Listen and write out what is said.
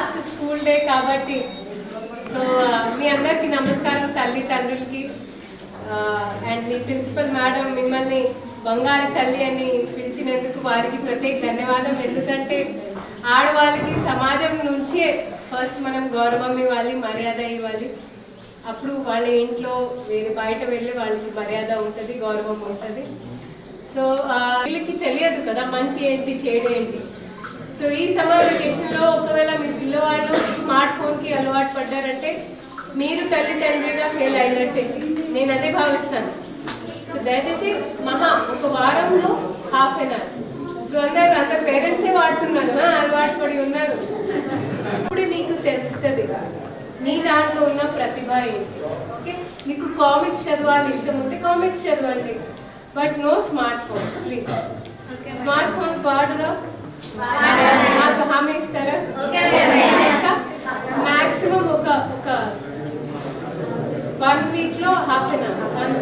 Last school day కాబట్టి so మీ అందరికీ నమస్కారం తల్లిదండ్రులకి అండ్ మీ ప్రిన్సిపల్ మేడం మిమ్మల్ని బంగారు తల్లి అని పిలిచినందుకు వారికి ప్రత్యేక ధన్యవాదం. ఎందుకంటే ఆడవాళ్ళకి సమాజం నుంచే ఫస్ట్ మనం గౌరవం ఇవ్వాలి, మర్యాద ఇవ్వాలి. అప్పుడు వాళ్ళ ఇంట్లో వేరే బయట వెళ్ళి వాళ్ళకి మర్యాద ఉంటుంది, గౌరవం ఉంటుంది. సో వీళ్ళకి తెలియదు కదా మంచి ఏంటి చెడు ఏంటి. సో ఈ సమ్మర్ వెకేషన్లో ఒకవేళ మీ పిల్లవాళ్ళు స్మార్ట్ ఫోన్కి అలవాటు పడ్డారంటే మీరు తల్లిదండ్రిగా ఫెయిల్ అయినట్టే, నేను అదే భావిస్తాను. సో దయచేసి ఒక వారంలో హాఫ్ అన్ అవర్ ఇప్పుడు అందరు పేరెంట్సే వాడుతున్నారు, అలవాటు పడి ఉన్నారు. అప్పుడే మీకు తెలుస్తుంది మీ దాంట్లో ఉన్న ప్రతిభ ఏంటి. ఓకే, మీకు కామిక్స్ చదవాలి ఇష్టం ఉంటే కామిక్స్ చదవండి, but no smart phone please. Smart phones వాడరా, నాకు హామీ ఇస్తారా? మ్యాక్సిమం ఒక 1 వీక్లో హాఫ్ అన్ అవర్